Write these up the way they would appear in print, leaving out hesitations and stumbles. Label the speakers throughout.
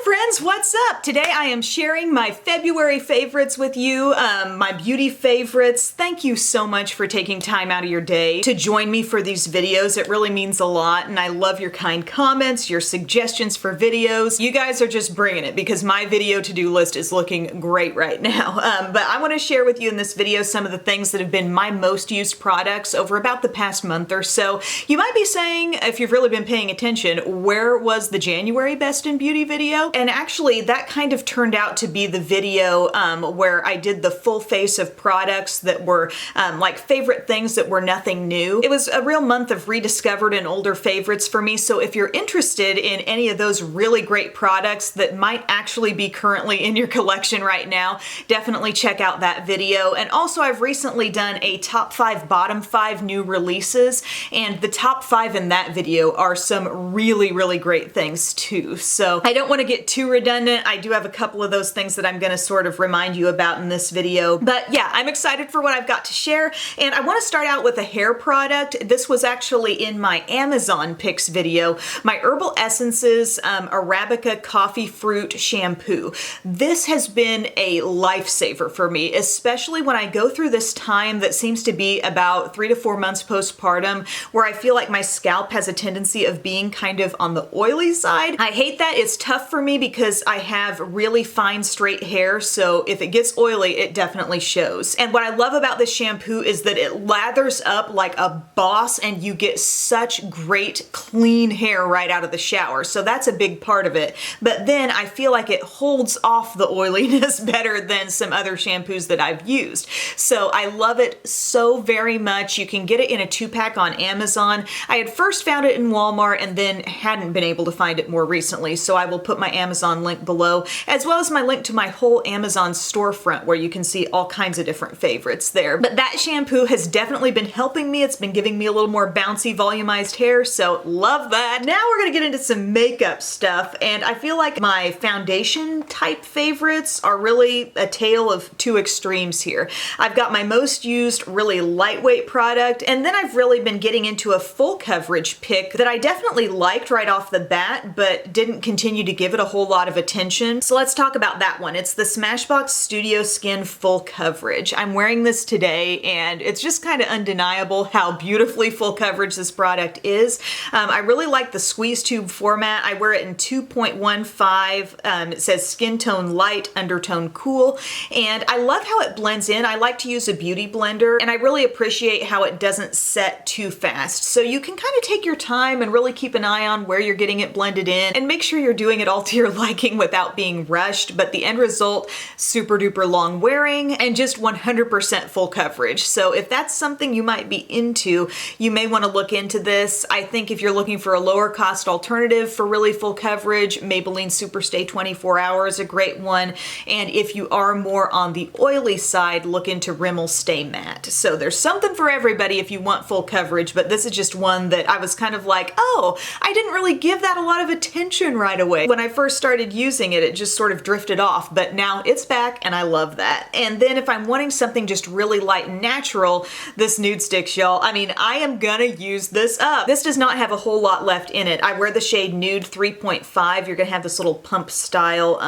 Speaker 1: friends, what's up? Today I am sharing my February favorites with you, my beauty favorites. Thank you so much for taking time out of your day to join me for these videos. It really means a lot, and I love your kind comments, your suggestions for videos. You guys are just bringing it because my video to-do list is looking great right now. But I want to share with you in this video some of the things that have been my most used products over about the past month or so. You might be saying, if you've really been paying attention, where was the January Best in Beauty video? And actually that kind of turned out to be the video where I did the full face of products that were like favorite things that were nothing new. It was a real month of rediscovered and older favorites for me, so if you're interested in any of those really great products that might actually be currently in your collection right now, definitely check out that video. And also I've recently done a top 5 bottom 5 new releases, and the top 5 in that video are some really great things too. So I don't want to get too redundant. I do have a couple of those things that I'm going to sort of remind you about in this video. But yeah, I'm excited for what I've got to share. And I want to start out with a hair product. This was actually in my Amazon picks video, my Herbal Essences Arabica Coffee Fruit Shampoo. This has been a lifesaver for me, especially when I go through this time that seems to be about 3 to 4 months postpartum, where I feel like my scalp has a tendency of being kind of on the oily side. I hate that. It's tough for me because I have really fine straight hair, so if it gets oily, it definitely shows. And what I love about this shampoo is that it lathers up like a boss and you get such great clean hair right out of the shower. So that's a big part of it. But then I feel like it holds off the oiliness better than some other shampoos that I've used. So I love it so very much. You can get it in a 2-pack on Amazon. I had first found it in Walmart and then hadn't been able to find it more recently. So I will put my Amazon link below, as well as my link to my whole Amazon storefront where you can see all kinds of different favorites there. But that shampoo has definitely been helping me. It's been giving me a little more bouncy, volumized hair, so love that. Now we're gonna get into some makeup stuff, and I feel like my foundation type favorites are really a tale of two extremes here. I've got my most used, really lightweight product, and then I've really been getting into a full coverage pick that I definitely liked right off the bat, but didn't continue to give it a whole lot of attention. So let's talk about that one. It's the Smashbox Studio Skin Full Coverage. I'm wearing this today and it's just kind of undeniable how beautifully full coverage this product is. I really like the squeeze tube format. I wear it in 2.15. It says skin tone light, undertone cool, and I love how it blends in. I like to use a beauty blender, and I really appreciate how it doesn't set too fast. So you can kind of take your time and really keep an eye on where you're getting it blended in and make sure you're doing it all to your liking without being rushed. But the end result, super duper long wearing and just 100% full coverage. So if that's something you might be into, you may want to look into this. I think if you're looking for a lower cost alternative for really full coverage, Maybelline Superstay 24 Hour is a great one. And if you are more on the oily side, look into Rimmel Stay Matte. So there's something for everybody if you want full coverage, but this is just one that I was kind of like, oh, I didn't really give that a lot of attention right away. When I first started using it, it just sort of drifted off, but now it's back and I love that. And then if I'm wanting something just really light and natural, this Nude Sticks, y'all, I mean, I am gonna use this up. This does not have a whole lot left in it. I wear the shade Nude 3.5. You're gonna have this little pump style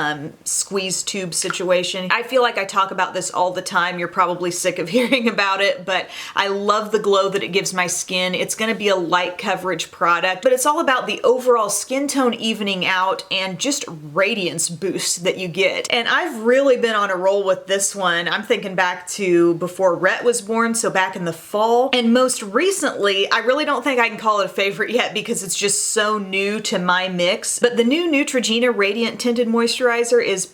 Speaker 1: squeeze tube situation. I feel like I talk about this all the time. You're probably sick of hearing about it, but I love the glow that it gives my skin. It's gonna be a light coverage product, but it's all about the overall skin tone evening out and just radiance boost that you get. And I've really been on a roll with this one. I'm thinking back to before Rhett was born, so back in the fall. And most recently, I really don't think I can call it a favorite yet because it's just so new to my mix, but the new Neutrogena Radiant Tinted Moisturizer is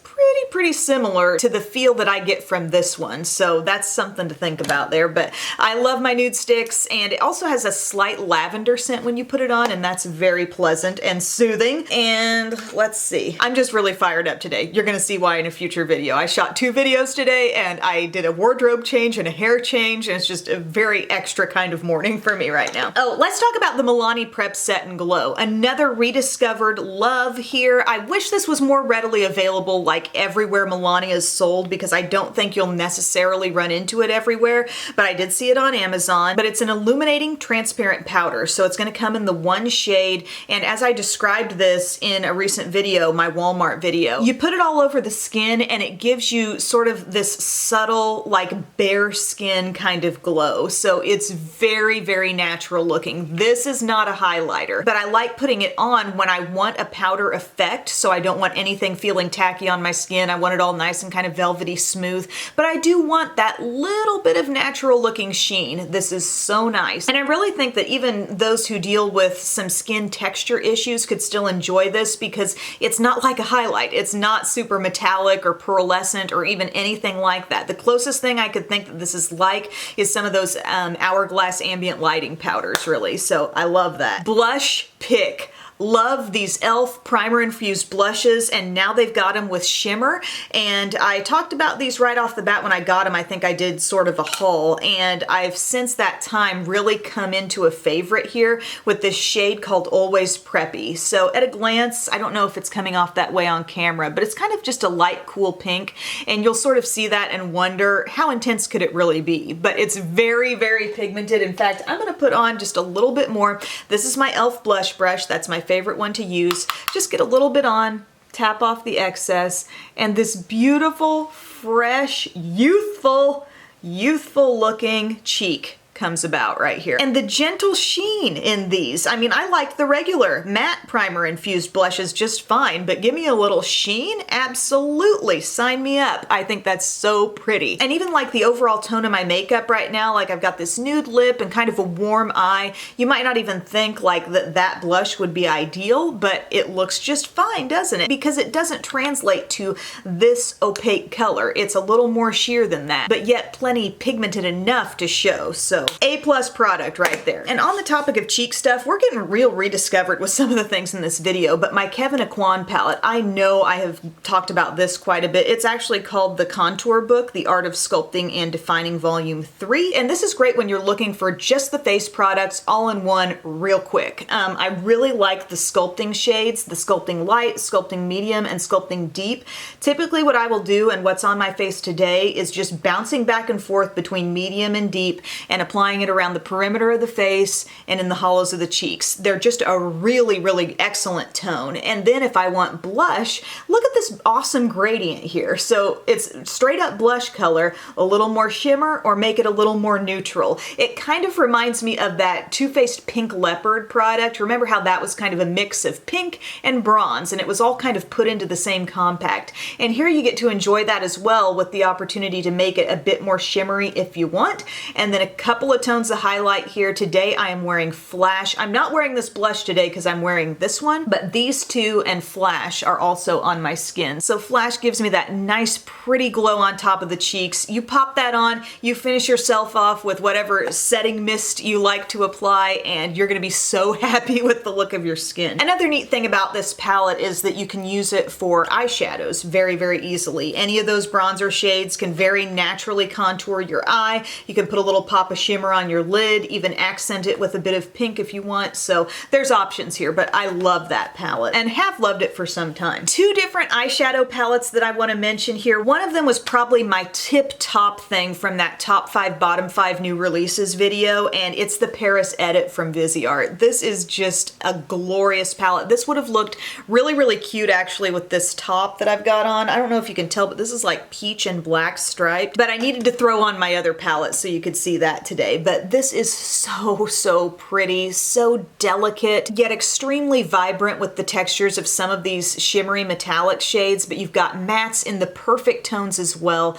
Speaker 1: pretty similar to the feel that I get from this one. So that's something to think about there. But I love my Nude Sticks, and it also has a slight lavender scent when you put it on, and that's very pleasant and soothing. And let's see, I'm just really fired up today. You're gonna see why in a future video. I shot 2 videos today, and I did a wardrobe change and a hair change, and it's just a very extra kind of morning for me right now. Oh, let's talk about the Milani Prep Set and Glow. Another rediscovered love here. I wish this was more readily available like everywhere Milani is sold, because I don't think you'll necessarily run into it everywhere, but I did see it on Amazon. But it's an illuminating transparent powder, so it's going to come in the one shade, and as I described this in a recent video, my Walmart video. You put it all over the skin and it gives you sort of this subtle, like bare skin kind of glow. So it's very, very natural looking. This is not a highlighter, but I like putting it on when I want a powder effect, so I don't want anything feeling tacky on my skin. I want it all nice and kind of velvety smooth, but I do want that little bit of natural looking sheen. This is so nice. And I really think that even those who deal with some skin texture issues could still enjoy this because it's not like a highlight. It's not super metallic or pearlescent or even anything like that. The closest thing I could think that this is like is some of those Hourglass ambient lighting powders, really. So I love that. Blush pick. Love these e.l.f. primer infused blushes, and now they've got them with shimmer. And I talked about these right off the bat when I got them. I think I did sort of a haul, and I've since that time really come into a favorite here with this shade called Always Preppy. So at a glance, I don't know if it's coming off that way on camera, but it's kind of just a light, cool pink, and you'll sort of see that and wonder how intense could it really be. But it's very, very pigmented. In fact, I'm gonna put on just a little bit more. This is my e.l.f. blush brush. That's my favorite one to use. Just get a little bit on, tap off the excess, and this beautiful, fresh, youthful looking cheek comes about right here. And the gentle sheen in these. I mean, I like the regular matte primer infused blushes just fine, but give me a little sheen? Absolutely, sign me up. I think that's so pretty. And even like the overall tone of my makeup right now, like I've got this nude lip and kind of a warm eye. You might not even think like that blush would be ideal, but it looks just fine, doesn't it? Because it doesn't translate to this opaque color. It's a little more sheer than that, but yet plenty pigmented enough to show. So A+ product right there. And on the topic of cheek stuff, we're getting real rediscovered with some of the things in this video, but my Kevyn Aucoin palette, I know I have talked about this quite a bit. It's actually called The Contour Book, The Art of Sculpting and Defining Volume 3. And this is great when you're looking for just the face products all in one real quick. I really like the sculpting shades, the sculpting light, sculpting medium, and sculpting deep. Typically what I will do and what's on my face today is just bouncing back and forth between medium and deep and applying it around the perimeter of the face and in the hollows of the cheeks. They're just a really, really excellent tone. And then if I want blush, look at this awesome gradient here. So it's straight up blush color, a little more shimmer, or make it a little more neutral. It kind of reminds me of that Too Faced Pink Leopard product. Remember how that was kind of a mix of pink and bronze, and it was all kind of put into the same compact. And here you get to enjoy that as well with the opportunity to make it a bit more shimmery if you want. And then a couple of tones of highlight here. Today I am wearing Flash. I'm not wearing this blush today because I'm wearing this one, but these two and Flash are also on my skin. So Flash gives me that nice pretty glow on top of the cheeks. You pop that on, you finish yourself off with whatever setting mist you like to apply, and you're gonna be so happy with the look of your skin. Another neat thing about this palette is that you can use it for eyeshadows very, very easily. Any of those bronzer shades can very naturally contour your eye. You can put a little pop of shimmer on your lid, even accent it with a bit of pink if you want. So there's options here, but I love that palette and have loved it for some time. Two different eyeshadow palettes that I want to mention here. One of them was probably my tip-top thing from that top 5 bottom 5 new releases video, and it's the Paris Edit from Viseart. This is just a glorious palette. This would have looked really, really cute actually with this top that I've got on. I don't know if you can tell, but this is like peach and black striped, but I needed to throw on my other palette so you could see that today. But this is so pretty, so delicate, yet extremely vibrant with the textures of some of these shimmery metallic shades, but you've got mattes in the perfect tones as well.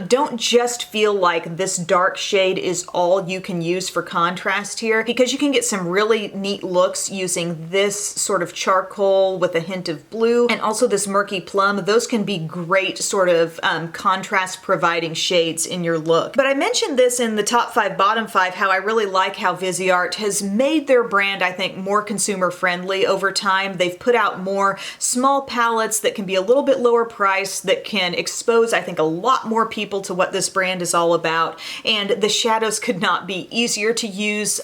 Speaker 1: Don't just feel like this dark shade is all you can use for contrast here, because you can get some really neat looks using this sort of charcoal with a hint of blue and also this murky plum. Those can be great sort of contrast providing shades in your look. But I mentioned this in the top 5 bottom 5, how I really like how Viseart has made their brand, I think, more consumer friendly over time. They've put out more small palettes that can be a little bit lower priced, that can expose, I think, a lot more people to what this brand is all about. And the shadows could not be easier to use.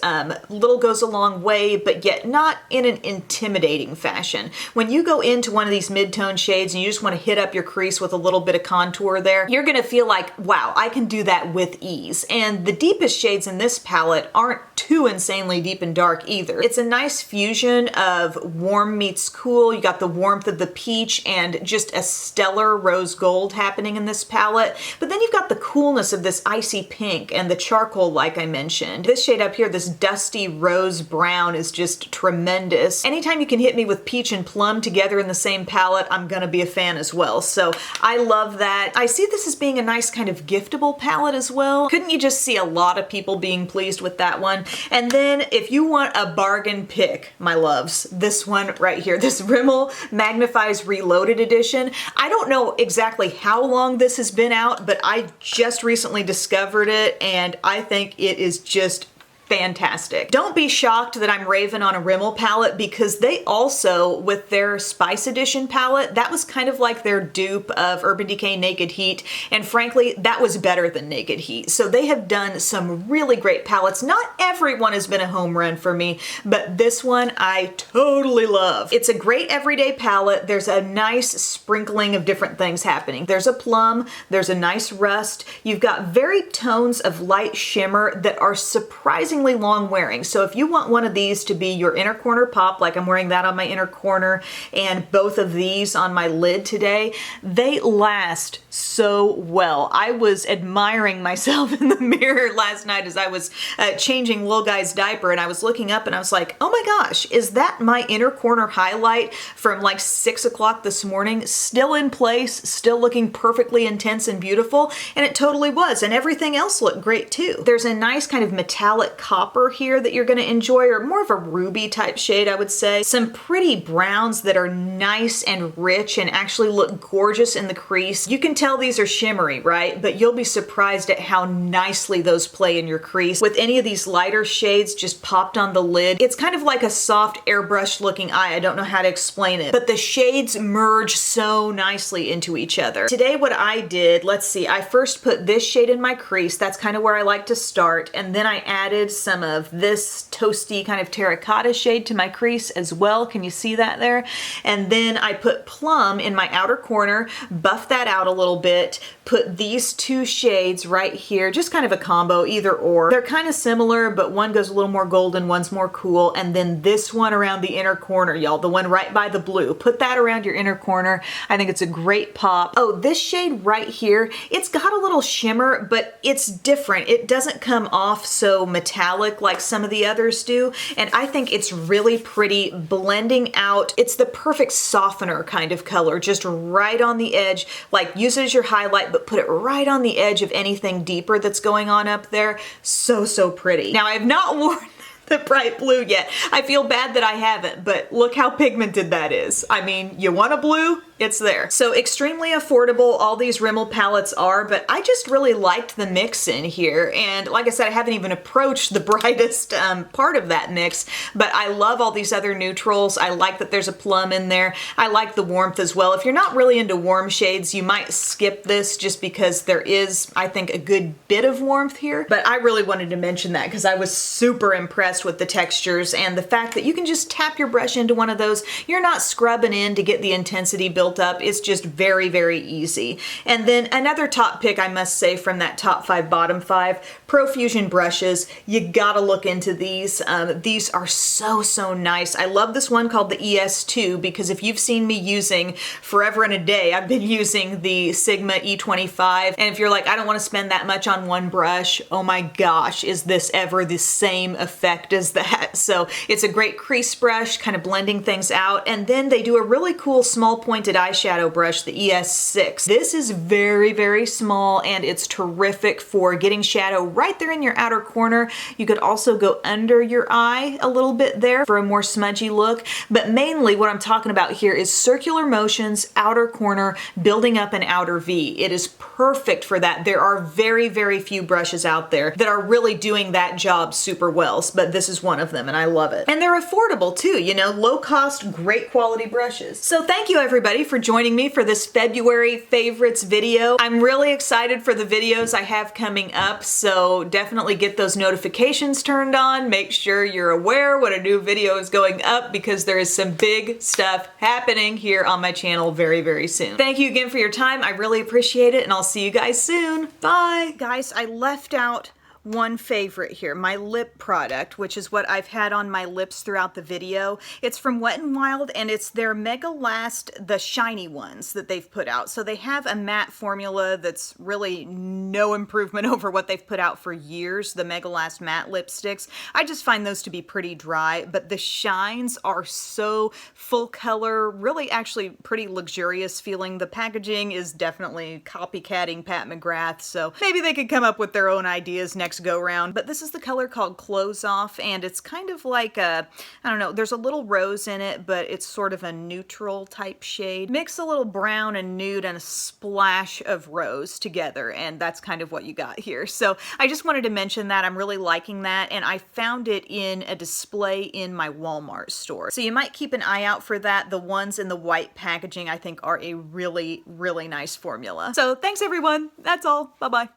Speaker 1: Little goes a long way, but yet not in an intimidating fashion. When you go into one of these mid-tone shades and you just want to hit up your crease with a little bit of contour there, you're gonna feel like, wow, I can do that with ease. And the deepest shades in this palette aren't too insanely deep and dark either. It's a nice fusion of warm meets cool. You got the warmth of the peach and just a stellar rose gold happening in this palette. But then you've got the coolness of this icy pink and the charcoal like I mentioned. This shade up here, this dusty rose brown, is just tremendous. Anytime you can hit me with peach and plum together in the same palette, I'm gonna be a fan as well. So I love that. I see this as being a nice kind of giftable palette as well. Couldn't you just see a lot of people being pleased with that one? And then if you want a bargain pick, my loves, this one right here, this Rimmel Magnifies Reloaded Edition. I don't know exactly how long this has been out, but I just recently discovered it and I think it is just fantastic. Don't be shocked that I'm raving on a Rimmel palette because they also, with their Spice Edition palette, that was kind of like their dupe of Urban Decay Naked Heat, and frankly, that was better than Naked Heat. So they have done some really great palettes. Not everyone has been a home run for me, but this one I totally love. It's a great everyday palette. There's a nice sprinkling of different things happening. There's a plum, there's a nice rust. You've got varied tones of light shimmer that are surprisingly long wearing. So if you want one of these to be your inner corner pop, like I'm wearing that on my inner corner and both of these on my lid today, they last so well. I was admiring myself in the mirror last night as I was changing Lil Guy's diaper, and I was looking up and I was like, oh my gosh, is that my inner corner highlight from like 6 o'clock this morning still in place, still looking perfectly intense and beautiful? And it totally was, and everything else looked great too. There's a nice kind of metallic copper here that you're going to enjoy, or more of a ruby type shade, I would say. Some pretty browns that are nice and rich and actually look gorgeous in the crease. You can tell these are shimmery, right? But you'll be surprised at how nicely those play in your crease. With any of these lighter shades just popped on the lid, it's kind of like a soft airbrush looking eye. I don't know how to explain it, but the shades merge so nicely into each other. Today what I did, let's see, I first put this shade in my crease. That's kind of where I like to start, and then I added some of this toasty kind of terracotta shade to my crease as well. Can you see that there? And then I put plum in my outer corner, buff that out a little bit, put these two shades right here, just kind of a combo, either or. They're kind of similar, but one goes a little more golden, one's more cool, and then this one around the inner corner, y'all, the one right by the blue. Put that around your inner corner. I think it's a great pop. Oh, this shade right here, it's got a little shimmer, but it's different. It doesn't come off so metallic like some of the others do, and I think it's really pretty, blending out. It's the perfect softener kind of color, just right on the edge. Like, use it as your highlight, but put it right on the edge of anything deeper that's going on up there. So pretty. Now, I have not worn the bright blue yet. I feel bad that I haven't, but look how pigmented that is. I mean, you want a blue? It's there. So extremely affordable, all these Rimmel palettes are, but I just really liked the mix in here. And like I said, I haven't even approached the brightest part of that mix, but I love all these other neutrals. I like that there's a plum in there. I like the warmth as well. If you're not really into warm shades, you might skip this just because there is, I think, a good bit of warmth here. But I really wanted to mention that because I was super impressed with the textures and the fact that you can just tap your brush into one of those. You're not scrubbing in to get the intensity built up. It's just very easy. And then another top pick, I must say, from that top 5, bottom 5, Profusion brushes. You gotta look into these. These are so nice. I love this one called the ES2 because if you've seen me using forever and a day, I've been using the Sigma E25, and if you're like, I don't want to spend that much on one brush, oh my gosh, is this ever the same effect as that? So it's a great crease brush, kind of blending things out, and then they do a really cool small pointed eyeshadow brush, the ES6. This is very small, and it's terrific for getting shadow right there in your outer corner. You could also go under your eye a little bit there for a more smudgy look, but mainly what I'm talking about here is circular motions, outer corner, building up an outer V. It is perfect for that. There are very few brushes out there that are really doing that job super well, but this is one of them, and I love it. And they're affordable too, you know, low cost, great quality brushes. So thank you everybody for joining me for this February favorites video. I'm really excited for the videos I have coming up, so definitely get those notifications turned on. Make sure you're aware when a new video is going up because there is some big stuff happening here on my channel very soon. Thank you again for your time. I really appreciate it, and I'll see you guys soon. Bye. Guys, I left out one favorite here, my lip product, which is what I've had on my lips throughout the video. It's from Wet n Wild, and it's their Mega Last, the shiny ones that they've put out. So they have a matte formula that's really no improvement over what they've put out for years, the Mega Last matte lipsticks. I just find those to be pretty dry, but the shines are so full color, really actually pretty luxurious feeling. The packaging is definitely copycatting Pat McGrath, so maybe they could come up with their own ideas next go round. But this is the color called Close Off, and it's kind of like a, I don't know, there's a little rose in it, but it's sort of a neutral type shade. Mix a little brown and nude and a splash of rose together, and that's kind of what you got here. So I just wanted to mention that. I'm really liking that, and I found it in a display in my Walmart store. So you might keep an eye out for that. The ones in the white packaging I think are a really, really nice formula. So thanks everyone. That's all. Bye-bye.